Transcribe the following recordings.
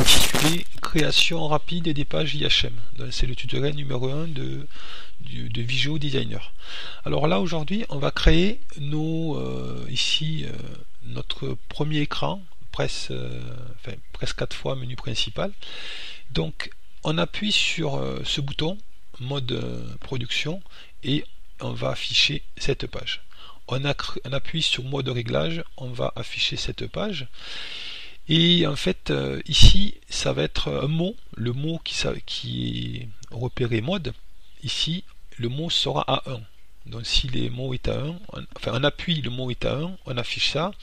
intitulé Création rapide des pages IHM. C'est le tutoriel numéro 1 de Visio Designer. Alors là aujourd'hui on va créer notre premier écran, presque 4 fois menu principal. Donc on appuie sur ce bouton mode production et on va afficher cette page. On appuie sur mode réglage, on va afficher cette page. Et en fait, ici, ça va être un mot, le mot qui est repéré mode. Ici, le mot sera à 1. Donc si le mot est à 1, on appuie, le mot est à 1, on affiche ça.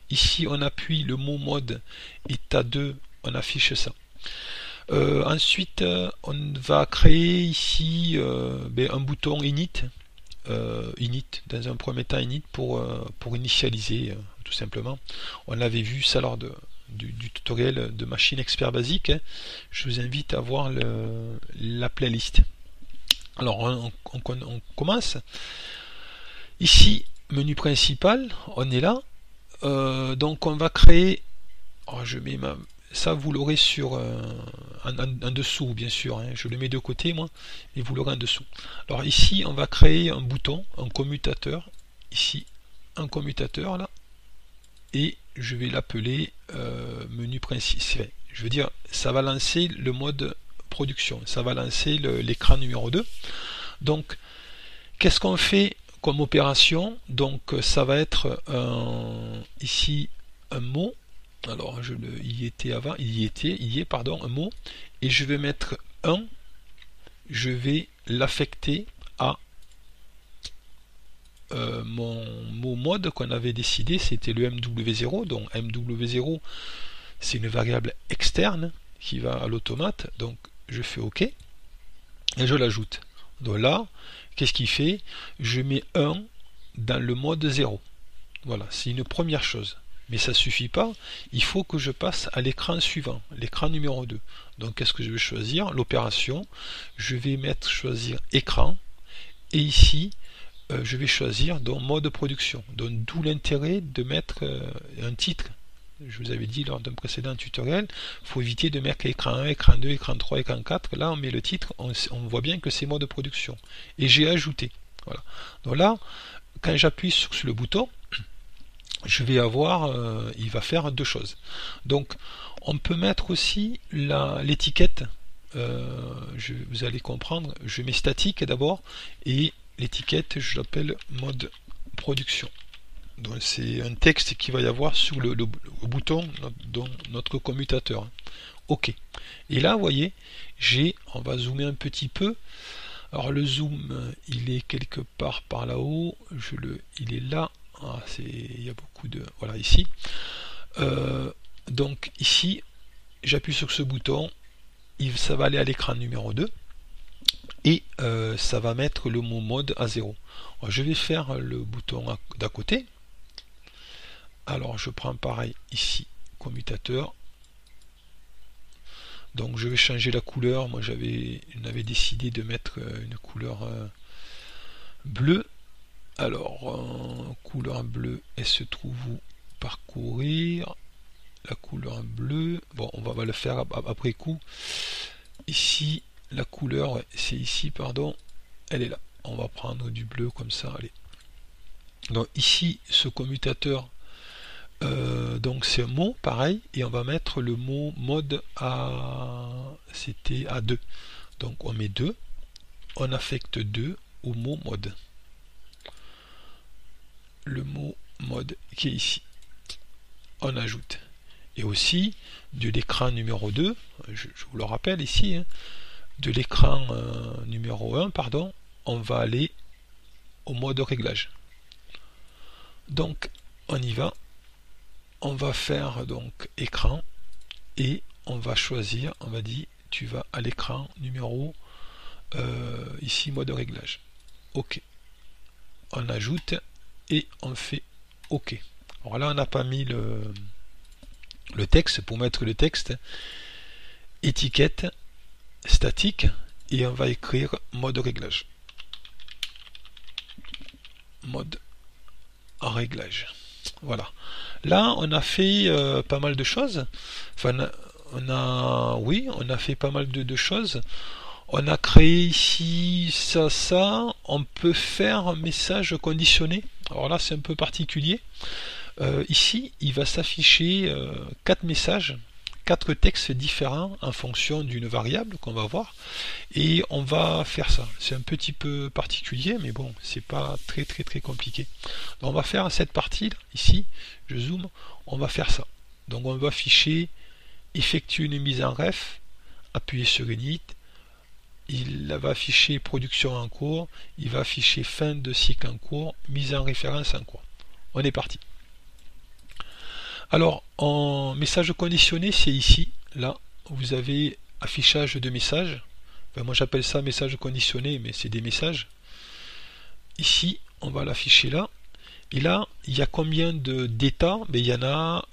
Ici, on appuie, le mot mode est à 2, on affiche ça. Ensuite, on va créer ici un bouton init. Dans un premier temps init pour initialiser tout simplement. On l'avait vu ça lors du tutoriel de machine expert basique. Je vous invite à voir la playlist. Alors on commence ici, menu principal, on est là. Donc on va créer, je mets ça vous l'aurez sur en dessous bien sûr, hein. Je le mets de côté moi, et vous l'aurez en dessous. Alors ici on va créer un bouton, un commutateur, ici un commutateur là, et je vais l'appeler menu principal. Je veux dire, ça va lancer le mode production, ça va lancer l'écran numéro 2. Donc qu'est-ce qu'on fait comme opération? Donc ça va être ici un mot. Alors il y était avant, il y est pardon, un mot, et je vais mettre 1, je vais l'affecter à mon mot mode qu'on avait décidé, c'était le MW0. Donc MW0 c'est une variable externe qui va à l'automate, donc je fais OK et je l'ajoute. Donc là, qu'est-ce qu'il fait? Je mets 1 dans le mode 0. Voilà, c'est une première chose. Mais ça suffit pas, il faut que je passe à l'écran suivant, l'écran numéro 2. Donc qu'est-ce que je vais choisir? L'opération, je vais choisir écran, et ici je vais choisir donc mode production. Donc d'où l'intérêt de mettre un titre. Je vous avais dit lors d'un précédent tutoriel, il faut éviter de mettre écran 1, écran 2, écran 3, écran 4. Là on met le titre, on voit bien que c'est mode production. Et j'ai ajouté. Voilà. Donc là, quand j'appuie sur le bouton, je vais avoir, il va faire deux choses. Donc on peut mettre aussi l'étiquette, vous allez comprendre, je mets statique d'abord, et l'étiquette je l'appelle mode production. Donc c'est un texte qui va y avoir sur le bouton dans notre commutateur. OK. Et là vous voyez, on va zoomer un petit peu. Alors le zoom il est quelque part par là-haut, il est là. Il y a beaucoup de... Voilà, ici. Donc ici, j'appuie sur ce bouton, ça va aller à l'écran numéro 2, et ça va mettre le mot mode à 0. Alors, je vais faire le bouton d'à côté. Alors je prends pareil ici, commutateur. Donc je vais changer la couleur. Moi on avait décidé de mettre une couleur bleue. Alors, couleur bleue, elle se trouve où? Parcourir. La couleur bleue. Bon, on va le faire après coup. Ici, la couleur, c'est ici, pardon. Elle est là. On va prendre du bleu comme ça. Allez. Donc ici, ce commutateur, donc c'est un mot, pareil. Et on va mettre le mot mode c'était à 2. Donc on met 2. On affecte 2 au mot mode. Le mot mode qui est ici, on ajoute. Et aussi de l'écran numéro 2, je vous le rappelle ici, hein, de l'écran numéro 1, pardon, on va aller au mode réglage. Donc on y va, on va faire donc écran, et on va choisir, on va dire tu vas à l'écran numéro ici mode réglage. OK. On ajoute et on fait OK. Alors là on n'a pas mis le texte. Pour mettre le texte, étiquette statique, et on va écrire mode réglage. Mode réglage. Voilà. Là on a fait pas mal de choses. Enfin oui, on a fait pas mal de choses. On a créé ici ça. On peut faire un message conditionné. Alors là, c'est un peu particulier. Ici, il va s'afficher 4 messages, 4 textes différents en fonction d'une variable qu'on va voir. Et on va faire ça. C'est un petit peu particulier, mais bon, c'est pas très compliqué. Donc on va faire cette partie là, ici, je zoome, on va faire ça. Donc on va afficher, effectuer une mise en ref, appuyer sur init, il va afficher production en cours, il va afficher fin de cycle en cours, mise en référence en cours. On est parti. Alors, en message conditionné, c'est ici, là, vous avez affichage de messages. Enfin, moi j'appelle ça message conditionné, mais c'est des messages. Ici, on va l'afficher là. Et là, il y a combien d'états? Il y en a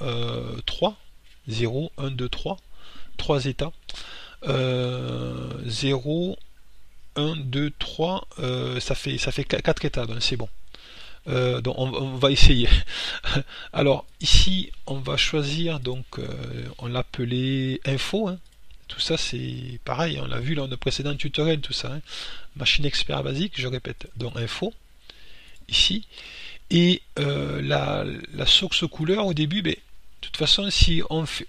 3. 0, 1, 2, 3. 3 états. 0, 1, 2, 3. Ça fait 4 états, donc c'est bon. Donc on va essayer. Alors ici on va choisir, donc on l'appelait info, hein. Tout ça c'est pareil, on l'a vu dans le précédent tutoriel, tout ça, hein. Machine expert basique, je répète, donc info ici, et la source couleur au début, de toute façon si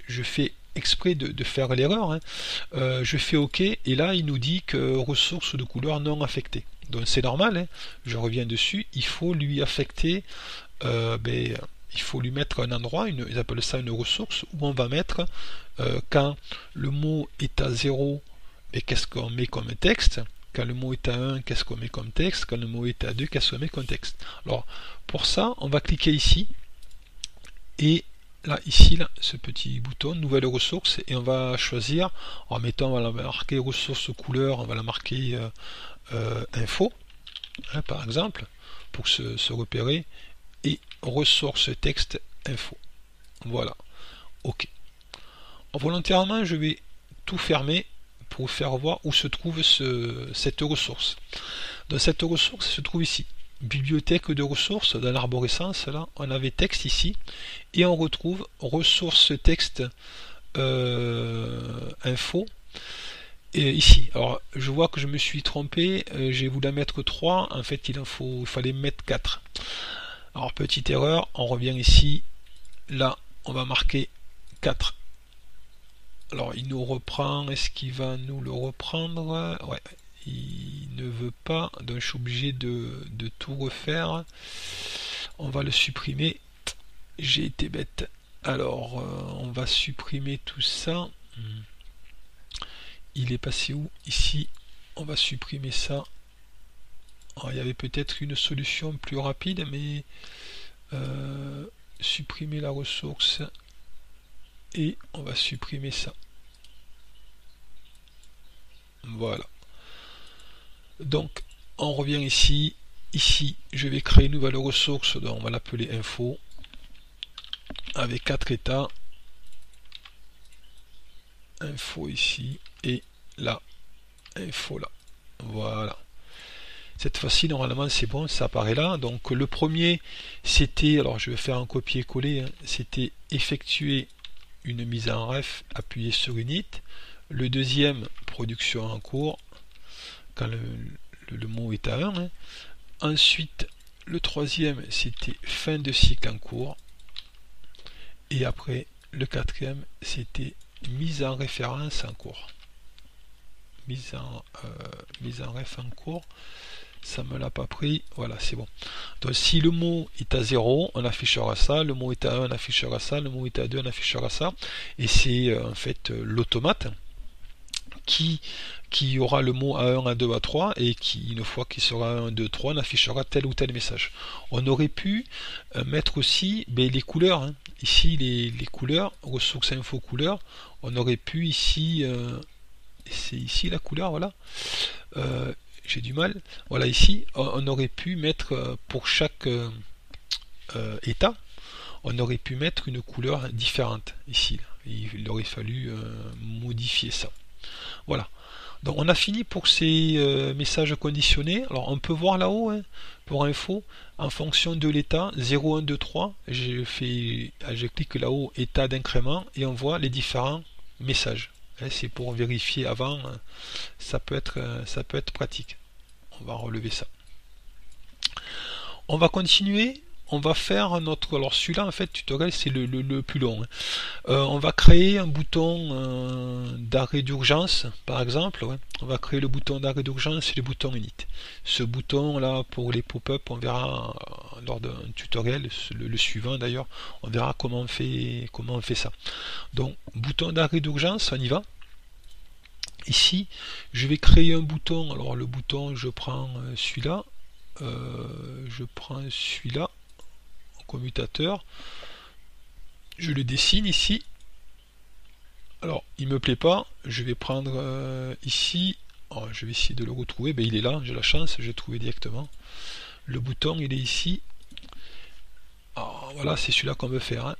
je fais exprès de faire l'erreur, hein, je fais OK, et là il nous dit que ressources de couleur non affectées. Donc c'est normal, hein, je reviens dessus, il faut lui affecter, il faut lui mettre un endroit, ils appellent ça une ressource, où on va mettre, quand le mot est à 0, qu'est-ce qu'on met comme texte, quand le mot est à 1, qu'est-ce qu'on met comme texte, quand le mot est à 2, qu'est-ce qu'on met comme texte. Alors pour ça, on va cliquer ici, et là, ici, là, ce petit bouton, nouvelle ressource, et on va choisir, en mettant, on va la marquer ressource couleur, on va la marquer info, hein, par exemple, pour se repérer, et ressource texte info. Voilà. OK. Volontairement, je vais tout fermer pour vous faire voir où se trouve cette ressource. Donc cette ressource se trouve ici. Bibliothèque de ressources, dans l'arborescence, là, on avait texte ici, et on retrouve ressource texte info, et ici. Alors je vois que je me suis trompé, j'ai voulu mettre 3, en fait il fallait mettre 4. Alors petite erreur, on revient ici, là on va marquer 4. Alors il nous reprend, est-ce qu'il va nous le reprendre? Ouais, il ne veut pas, donc je suis obligé de tout refaire. On va le supprimer, j'ai été bête. Alors on va supprimer tout ça. Il est passé où? Ici, on va supprimer ça. Alors, il y avait peut-être une solution plus rapide, mais supprimer la ressource, et on va supprimer ça. Voilà. Donc on revient ici. Ici, je vais créer une nouvelle ressource, donc on va l'appeler info, avec 4 états. Info ici, et là, info là. Voilà. Cette fois-ci, normalement, c'est bon, ça apparaît là. Donc le premier, c'était, alors je vais faire un copier-coller, hein, c'était effectuer une mise en ref, appuyer sur init. Le deuxième, production en cours, quand le mot est à 1. Hein. Ensuite, le troisième, c'était fin de cycle en cours. Et après, le quatrième, c'était mise en référence en cours. Mise en ref en cours. Ça me l'a pas pris, voilà, c'est bon. Donc si le mot est à 0, on affichera ça, le mot est à 1, on affichera ça, le mot est à 2, on affichera ça, et c'est en fait l'automate qui aura le mot à 1, à 2, à 3, et qui, une fois qu'il sera 1, 2, 3, on affichera tel ou tel message. On aurait pu mettre aussi les couleurs, hein. Ici les couleurs, ressources info couleurs, on aurait pu ici, c'est ici la couleur, voilà, j'ai du mal, voilà, ici on aurait pu mettre pour chaque état, on aurait pu mettre une couleur différente ici, il aurait fallu modifier ça. Voilà, donc on a fini pour ces messages conditionnés. Alors on peut voir là-haut, hein, pour info, en fonction de l'état 0, 1, 2, 3, je clique là-haut état d'incrément, et on voit les différents message. C'est pour vérifier avant, ça peut être pratique. On va relever ça. On va continuer. On va faire notre... Alors celui-là, en fait, tutoriel, c'est le plus long. On va créer un bouton d'arrêt d'urgence, par exemple. On va créer le bouton d'arrêt d'urgence et le bouton init. Ce bouton-là, pour les pop-up, on verra lors d'un tutoriel, le suivant d'ailleurs, on verra comment on fait ça. Donc, bouton d'arrêt d'urgence, on y va. Ici, je vais créer un bouton. Alors, le bouton, je prends celui-là. Commutateur, je le dessine ici. Alors il me plaît pas, je vais prendre ici, je vais essayer de le retrouver. Il est là, j'ai la chance, je l'ai trouvé directement. Le bouton il est ici. Voilà, c'est celui-là qu'on veut faire.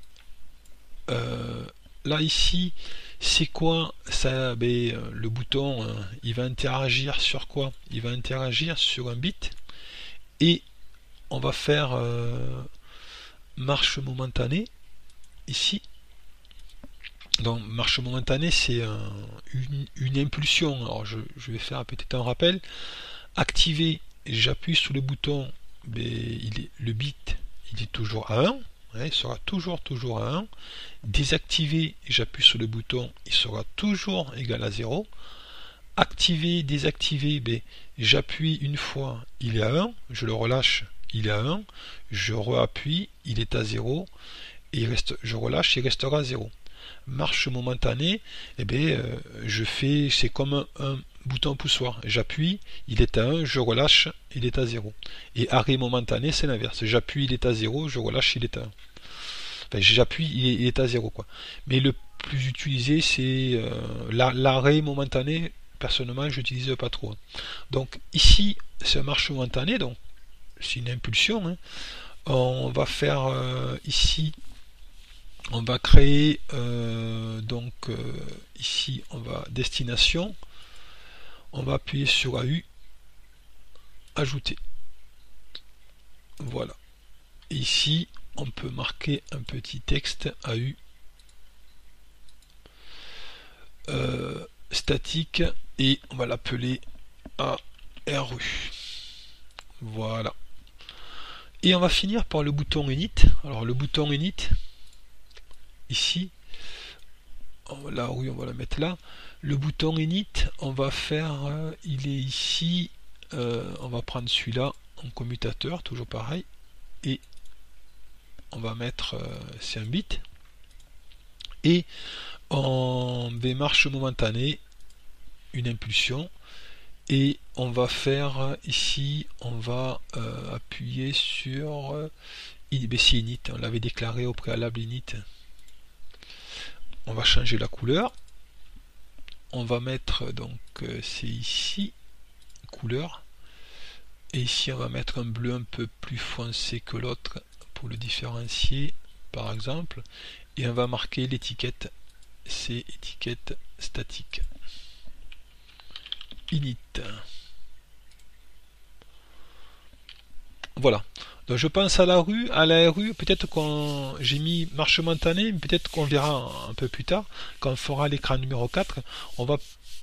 Là ici, c'est quoi ça? Le bouton il va interagir sur quoi? Il va interagir sur un bit, et on va faire marche momentanée ici. Donc marche momentanée, c'est une impulsion. Alors je vais faire peut-être un rappel. Activer, j'appuie sur le bouton, le bit il est toujours à 1, il sera toujours à 1. Désactiver, j'appuie sur le bouton, il sera toujours égal à 0. Activer, désactiver, j'appuie une fois, il est à 1, je le relâche, il est à 1, je réappuie, il est à 0, et je relâche, il restera à 0. Marche momentanée, c'est comme un bouton poussoir. J'appuie, il est à 1, je relâche, il est à 0. Et arrêt momentané, c'est l'inverse. J'appuie, il est à 0, je relâche, il est à 1. Enfin, j'appuie, il est à 0, quoi. Mais le plus utilisé, c'est l'arrêt momentané. Personnellement, je n'utilise pas trop. Donc ici, c'est un marche momentanée, donc c'est une impulsion. On va faire ici, on va créer ici, on va destination, on va appuyer sur AU, ajouter. Voilà. Et ici, on peut marquer un petit texte AU statique, et on va l'appeler ARU. Voilà. Et on va finir par le bouton init. Alors le bouton init, ici, la rue on va la mettre là. Le bouton init, on va faire, il est ici, on va prendre celui-là en commutateur, toujours pareil, et on va mettre, c'est un bit, et en marche momentanée, une impulsion, et on va faire ici, on va appuyer sur init, on l'avait déclaré au préalable init. On va changer la couleur, on va mettre, donc c'est ici, couleur, et ici on va mettre un bleu un peu plus foncé que l'autre pour le différencier, par exemple, et on va marquer l'étiquette, c'est étiquette statique init. Voilà. Donc je pense à la rue, peut-être qu'on j'ai mis marche momentanée, peut-être qu'on verra un peu plus tard, quand on fera l'écran numéro 4, on va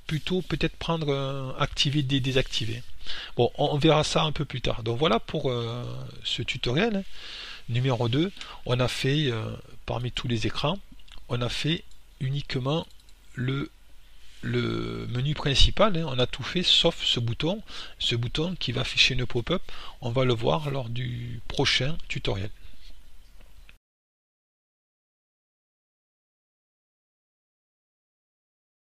plutôt peut-être prendre activer, désactiver. Bon, on verra ça un peu plus tard. Donc voilà pour ce tutoriel numéro 2. On a fait, parmi tous les écrans, on a fait uniquement le menu principal, on a tout fait sauf ce bouton qui va afficher une pop-up. On va le voir lors du prochain tutoriel.